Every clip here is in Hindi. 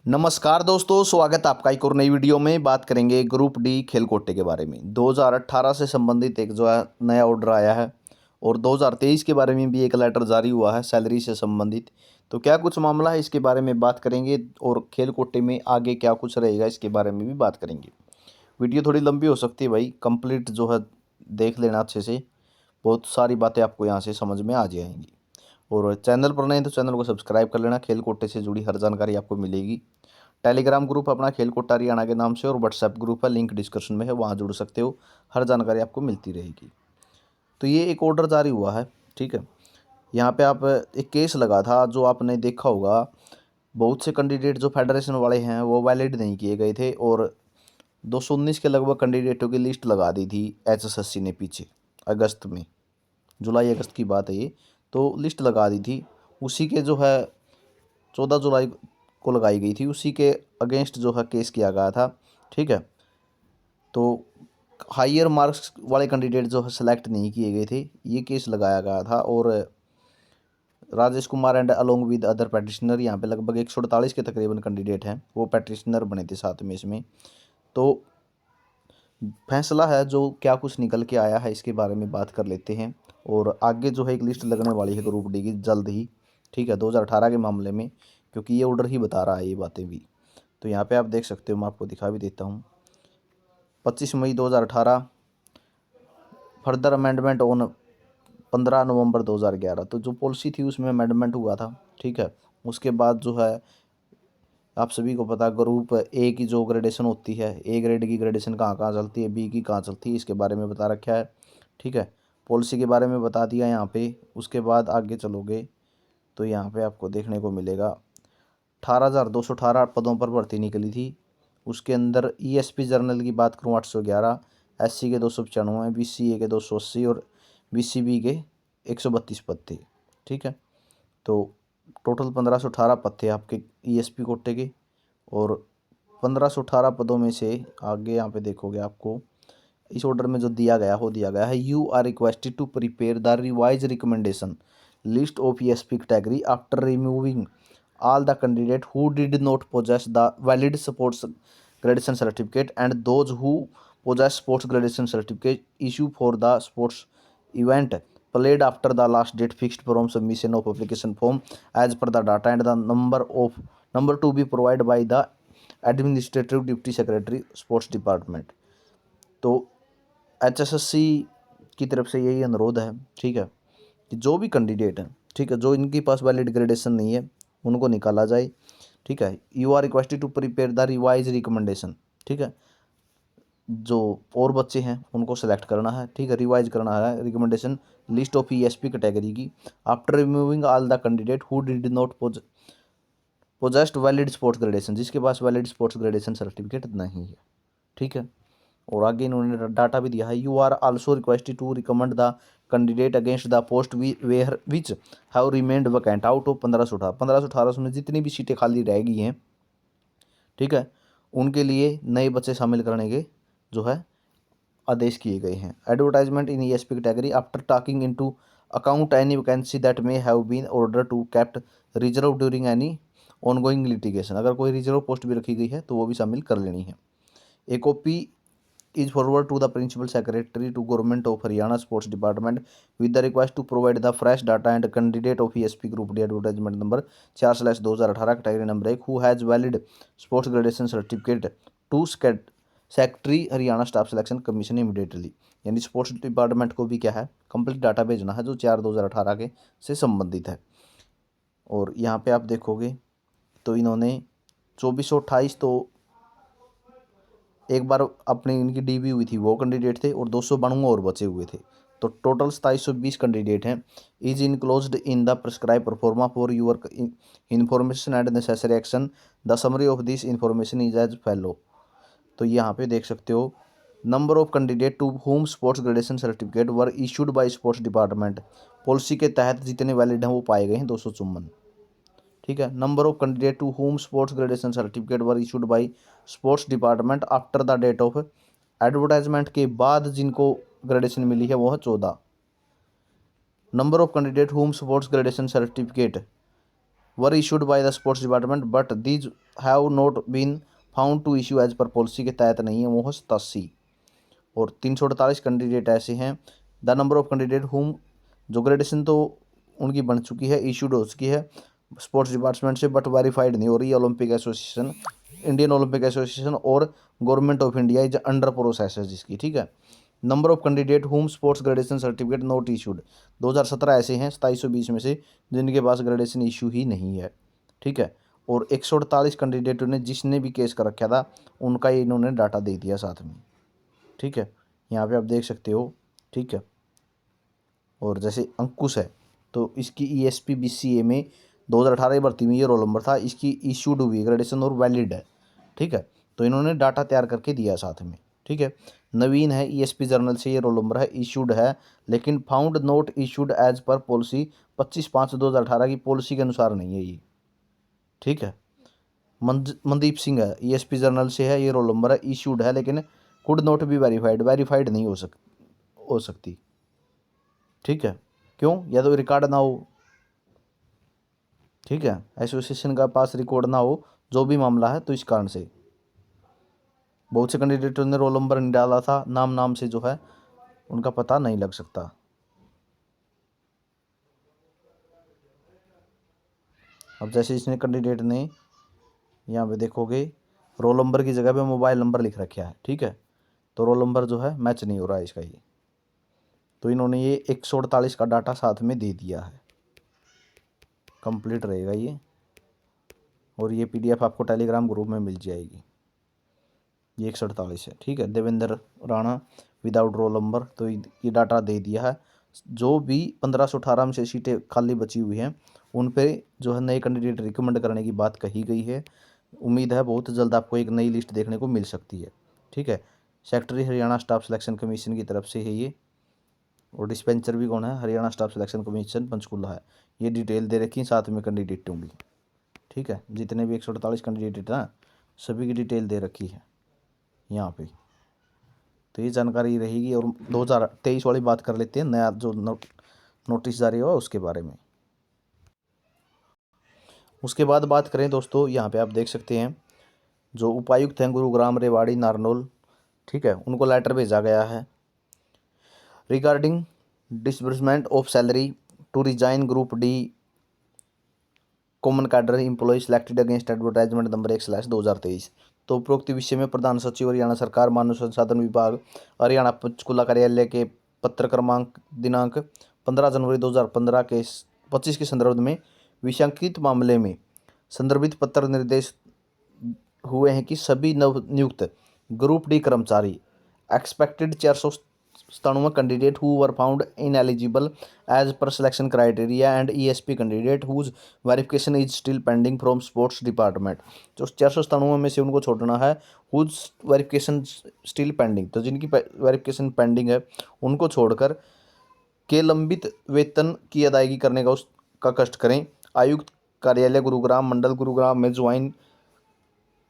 नमस्कार दोस्तों, स्वागत है आपका एक और नई वीडियो में। बात करेंगे ग्रुप डी खेल कोटे के बारे में। 2018 से संबंधित एक जो है नया ऑर्डर आया है और 2023 के बारे में भी एक लेटर जारी हुआ है सैलरी से संबंधित। तो क्या कुछ मामला है इसके बारे में बात करेंगे और खेल कोटे में आगे क्या कुछ रहेगा इसके बारे में भी बात करेंगे। वीडियो थोड़ी लंबी हो सकती है भाई, कंप्लीट जो है देख लेना अच्छे से, बहुत सारी बातें आपको यहाँ से समझ में आ जाएंगी। और चैनल पर नहीं तो चैनल को सब्सक्राइब कर लेना, खेल कोटे से जुड़ी हर जानकारी आपको मिलेगी। टेलीग्राम ग्रुप अपना खेल कोटा हरियाणा के नाम से और व्हाट्सएप ग्रुप है, लिंक डिस्क्रिप्शन में है, वहाँ जुड़ सकते हो, हर जानकारी आपको मिलती रहेगी। तो ये एक ऑर्डर जारी हुआ है, ठीक है। यहाँ पे आप एक केस लगा था जो आपने देखा होगा, बहुत से कैंडिडेट जो फेडरेशन वाले हैं वो वैलिड नहीं किए गए थे और 219 के लगभग कैंडिडेटों की लिस्ट लगा दी थी HSSC ने पीछे अगस्त में, जुलाई अगस्त की बात है ये। तो लिस्ट लगा दी थी, उसी के जो है 14 जुलाई को लगाई गई थी, उसी के अगेंस्ट जो है केस किया गया था, ठीक है। तो हायर मार्क्स वाले कैंडिडेट जो है सेलेक्ट नहीं किए गए थे, ये केस लगाया गया था। और Rajesh Kumar and along with other petitioner, यहाँ पे लगभग 148 के तकरीबन कैंडिडेट हैं, वो पैटिशनर बने थे साथ में इसमें। तो फैसला है जो क्या कुछ निकल के आया है इसके बारे में बात कर लेते हैं। और आगे जो है एक लिस्ट लगने वाली है ग्रुप डी की जल्द ही, ठीक है, 2018 के मामले में, क्योंकि ये ऑर्डर ही बता रहा है ये बातें भी। तो यहाँ पे आप देख सकते हो, मैं आपको दिखा भी देता हूँ। 25 मई 2018, फर्दर अमेंडमेंट ऑन 15 नवंबर 2011। तो जो पॉलिसी थी उसमें अमेंडमेंट हुआ था, ठीक है। उसके बाद जो है आप सभी को पता, ग्रुप ए की जो ग्रेडेशन होती है, ए ग्रेड की ग्रेडेशन कहाँ कहाँ चलती है, बी की कहाँ चलती है, इसके बारे में बता रखा है, ठीक है। पॉलिसी के बारे में बता दिया यहाँ पे। उसके बाद आगे चलोगे तो यहाँ पे आपको देखने को मिलेगा 18,218 पदों पर भर्ती निकली थी। उसके अंदर ESP जर्नल की बात करूँ 811, SC के 295, BCA के 280 और BCB के 132 पद थे, ठीक है। तो टोटल 1518 पद थे आपके ESP कोटे के। और 1518 पदों में से आगे यहाँ पे देखोगे आपको इस ऑर्डर में जो दिया गया हो दिया गया है, you are requested to prepare the revise recommendation list of ESP category after removing all the candidate who did not possess the valid sports gradation certificate and those who possess sports gradation certificate issue for the sports event played after the last date fixed from submission of application form as per the data and the number to be provided by the administrative deputy secretary sports department। तो HSSC की तरफ से यही अनुरोध है, ठीक है, कि जो भी कैंडिडेट हैं, ठीक है, जो इनके पास वैलिड ग्रेडेशन नहीं है उनको निकाला जाए, ठीक है। You are requested to prepare the revise recommendation, ठीक है। जो और बच्चे हैं उनको सेलेक्ट करना है, ठीक है, रिवाइज करना है recommendation list of ESP category की after removing all the candidate who did not possessed valid sports gradation, जिसके पास वैलिड स्पोर्ट्स ग्रेडेशन सर्टिफिकेट नहीं है, ठीक है। और आगे इन्होंने डाटा भी दिया है, you are also requested to recommend the candidate against the post where which have remained vacant out of 1518 में जितनी भी सीटें खाली रह गई हैं, ठीक है, उनके लिए नए बच्चे शामिल करने के जो है आदेश किए गए हैं। Advertisement in ESP category after taking into account any vacancy that may have been order to kept reserve during any ongoing litigation, अगर कोई रिजर्व पोस्ट भी रखी गई है तो वो भी शामिल कर लेनी है। ए copy is forwarded to the principal secretary to government of Haryana sports department with the request to provide the fresh data and candidate of ESP group D advertisement number 4/2018 category number 1 who has valid sports gradation certificate to secretary Haryana staff selection commission immediately। यानी स्पोर्ट्स डिपार्टमेंट को भी क्या है, कंप्लीट डाटा भेजना है जो 4/2018 के से संबंधित है। और यहाँ पे आप देखोगे तो इन्होंने 2428 तो एक बार अपनी इनकी DB हुई थी वो कैंडिडेट थे और 292 और बचे हुए थे। तो टोटल 2720 कैंडिडेट हैं। Is enclosed in the prescribe proforma for your information and necessary action, the summary of this information is as follow. तो यहाँ पे देख सकते हो, number of candidate to whom sports gradation certificate were issued by sports department, policy के तहत जितने वैलिड हैं वो पाए गए हैं 254, ठीक है। Number of candidate to whom sports gradation certificate were issued by sports department after the date of advertisement, के बाद जिनको ग्रेडेशन मिली है वो है 14। Number of candidate whom sports gradation certificate were issued by the sports department but these have not been found to issue as per policy के तहत नहीं है, वो है 87। और 348 कैंडिडेट ऐसे हैं। द नंबर ऑफ कैंडिडेट हुम, जो ग्रेडेशन तो उनकी बन चुकी है, इशूड हो चुकी है स्पोर्ट्स डिपार्टमेंट से, बट वेरीफाइड नहीं हो रही है। Olympic association, Indian Olympic association और government of India is under process है जिसकी, ठीक है। Number of candidate whom sports gradation certificate not issued, 2017 ऐसे हैं 2720 में से जिनके पास ग्रेडेशन इशू ही नहीं है, ठीक है। और 148 कैंडिडेटों ने जिसने भी केस कर रखा था उनका इन्होंने डाटा दे दिया साथ में, ठीक है। यहाँ पे आप देख सकते हो, ठीक है। और जैसे अंकुश है तो इसकी ESP BCA में 2018 भर्ती में ये रोल नंबर था, इसकी इशूड हुई ग्रेडेशन और वैलिड है, ठीक है। तो इन्होंने डाटा तैयार करके दिया साथ में, ठीक है। नवीन है, ESP जर्नल से ये रोल नंबर है, इशूड है लेकिन found not issued as per policy 25/5/2018 की पॉलिसी के अनुसार नहीं है ये, ठीक है। मनदीप सिंह है, ESP जर्नल से है, ये रोल नंबर है, इशूड है लेकिन कुड नॉट बी वेरीफाइड नहीं हो सकती, ठीक है। क्यों? या तो रिकॉर्ड ना हो, ठीक है, एसोसिएशन का पास रिकॉर्ड ना हो, जो भी मामला है, तो इस कारण से बहुत से कैंडिडेटों ने रोल नंबर नहीं डाला था, नाम से जो है उनका पता नहीं लग सकता। अब जैसे इसने कैंडिडेट ने यहाँ पे देखोगे रोल नंबर की जगह पे मोबाइल नंबर लिख रखा है, ठीक है। तो रोल नंबर जो है मैच नहीं हो रहा है इसका ये, तो इन्होंने ये 148 का डाटा साथ में दे दिया है, कंप्लीट रहेगा ये। और ये PDF आपको टेलीग्राम ग्रुप में मिल जाएगी। ये 148 है, ठीक है। Devendra Rana without roll number, तो ये डाटा दे दिया है। जो भी 1518 में से सीटें खाली बची हुई हैं उन पे जो है नए कैंडिडेट रिकमेंड करने की बात कही गई है। उम्मीद है बहुत जल्द आपको एक नई लिस्ट देखने को मिल सकती है, ठीक है। Secretary Haryana staff selection commission की तरफ से है ये, और डिस्पेंसर भी कौन है? Haryana staff selection commission Panchkula है। ये डिटेल दे रखी साथ में कैंडिडेटों की, ठीक है। जितने भी 148 कैंडिडेट हैं सभी की डिटेल दे रखी है यहाँ पे, तो ये जानकारी रहेगी। और 2023 वाली बात कर लेते हैं, नया जो नोटिस जारी हुआ उसके बारे में। उसके बाद बात करें दोस्तों, यहाँ पे आप देख सकते हैं जो उपायुक्त हैं गुरुग्राम, रेवाड़ी, नारनौल, ठीक है, उनको लेटर भेजा गया है regarding disbursement of salary to resign group D common cadre employ selected against advertisement number 1/2023। तो उपरोक्त विषय में प्रधान सचिव हरियाणा सरकार मानव संसाधन विभाग हरियाणा पंचकुला कार्यालय के पत्र क्रमांक दिनांक 15 जनवरी 2015 के 25 के संदर्भ में विशंकित मामले में संदर्भित पत्र निर्देश हुए हैं कि सभी नवनियुक्त ग्रुप डी कर्मचारी expected 497 candidate who were found ineligible as per selection criteria and ESP candidate whose verification is still pending from sports department. जो 497 में से उनको छोड़ना है, हुज वेरिफिकेशन स्टिल पेंडिंग, तो जिनकी वेरिफिकेशन पेंडिंग है उनको छोड़कर के लंबित वेतन की अदायगी करने का उसका कष्ट करें। आयुक्त कार्यालय गुरुग्राम, मंडल गुरुग्राम में ज्वाइन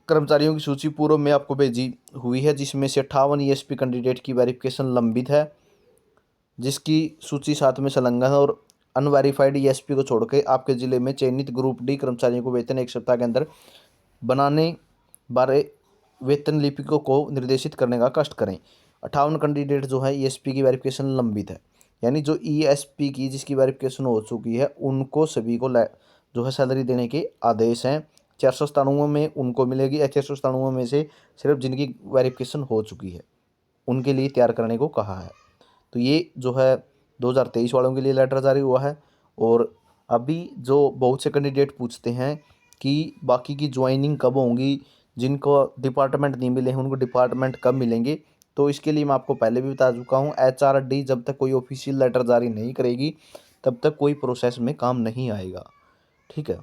कर्मचारियों की सूची पूर्व में आपको भेजी हुई है, जिसमें से 58 ESP कैंडिडेट की वेरिफिकेशन लंबित है, जिसकी सूची साथ में संलग्न है। और अनवेरिफाइड ESP को छोड़ के आपके ज़िले में चयनित ग्रुप डी कर्मचारियों को वेतन 1 सप्ताह के अंदर बनाने बारे वेतन लिपिकों को निर्देशित करने का कष्ट करें। 58 कैंडिडेट जो है ESP की वेरिफिकेशन लंबित है, यानी जो ESP की जिसकी वेरिफिकेशन हो चुकी है उनको सभी को जो है सैलरी देने के आदेश हैं। 497 में उनको मिलेगी, 497 में से सिर्फ जिनकी वेरिफिकेशन हो चुकी है उनके लिए तैयार करने को कहा है। तो ये जो है 2023 वालों के लिए लेटर जारी हुआ है। और अभी जो बहुत से कैंडिडेट पूछते हैं कि बाकी की ज्वाइनिंग कब होंगी, जिनको डिपार्टमेंट नहीं मिले हैं उनको डिपार्टमेंट कब मिलेंगे, तो इसके लिए मैं आपको पहले भी बता चुका हूँ, HRD जब तक कोई ऑफिशियल लेटर जारी नहीं करेगी तब तक कोई प्रोसेस में काम नहीं आएगा, ठीक है।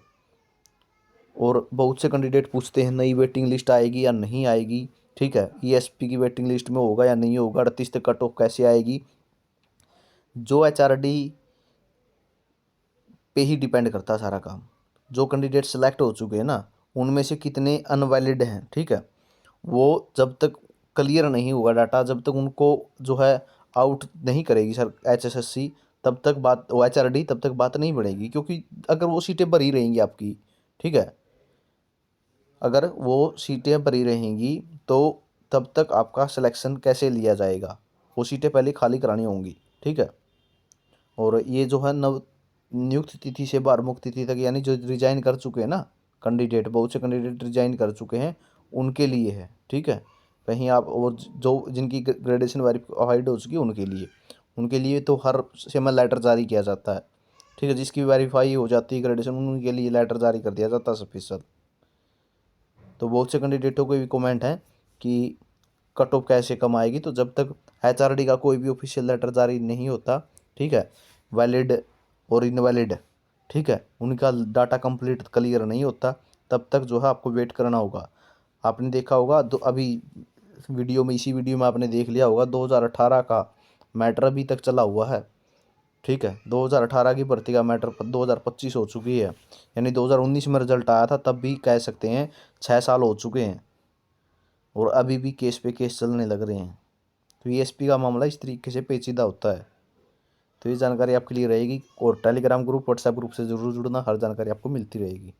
और बहुत से कैंडिडेट पूछते हैं नई वेटिंग लिस्ट आएगी या नहीं आएगी, ठीक है, ESP की वेटिंग लिस्ट में होगा या नहीं होगा, 38 तक कट ऑफ कैसे आएगी। जो HRD पे ही डिपेंड करता है सारा काम। जो कैंडिडेट सेलेक्ट हो चुके हैं ना उनमें से कितने अनवैलिड हैं, ठीक है, वो जब तक क्लियर नहीं होगा डाटा, जब तक उनको जो है आउट नहीं करेगी सर HSSC, तब तक बात, वो HRD तब तक बात नहीं बढ़ेगी, क्योंकि अगर वो सीटें भरी रहेंगी आपकी, ठीक है, अगर वो सीटें भरी रहेंगी तो तब तक आपका सिलेक्शन कैसे लिया जाएगा? वो सीटें पहले खाली करानी होंगी, ठीक है। और ये जो है नव नियुक्त तिथि से बाहर मुक्त तिथि तक, यानी जो रिजाइन कर चुके हैं ना कैंडिडेट, बहुत से कैंडिडेट रिजाइन कर चुके हैं, उनके लिए है, ठीक है। कहीं आप वो जो जिनकी ग्रेडेशन वेरीफाइड हो चुकी है उनके लिए तो हर समय लेटर जारी किया जाता है, ठीक है। जिसकी वेरीफाई हो जाती है ग्रेडेशन, उनके लिए लेटर जारी कर दिया जाता है ऑफिशियल। तो बहुत से कैंडिडेटों के भी कमेंट हैं कि कट ऑफ कैसे कम आएगी, तो जब तक HRD का कोई भी ऑफिशियल लेटर जारी नहीं होता, ठीक है, वैलिड और इनवैलिड, ठीक है, उनका डाटा कंप्लीट क्लियर नहीं होता, तब तक जो है आपको वेट करना होगा। आपने देखा होगा अभी इसी वीडियो में आपने देख लिया होगा 2018 का मैटर अभी तक चला हुआ है, ठीक है। 2018 की भर्ती का मैटर 2025 हो चुकी है, यानी 2019 में रिजल्ट आया था, तब भी कह सकते हैं 6 साल हो चुके हैं, और अभी भी केस पे केस चलने लग रहे हैं। तो ESP का मामला इस तरीके से पेचीदा होता है। तो ये जानकारी आपके लिए रहेगी, और टेलीग्राम ग्रुप, व्हाट्सएप ग्रुप से ज़रूर जुड़ना, हर जानकारी आपको मिलती रहेगी।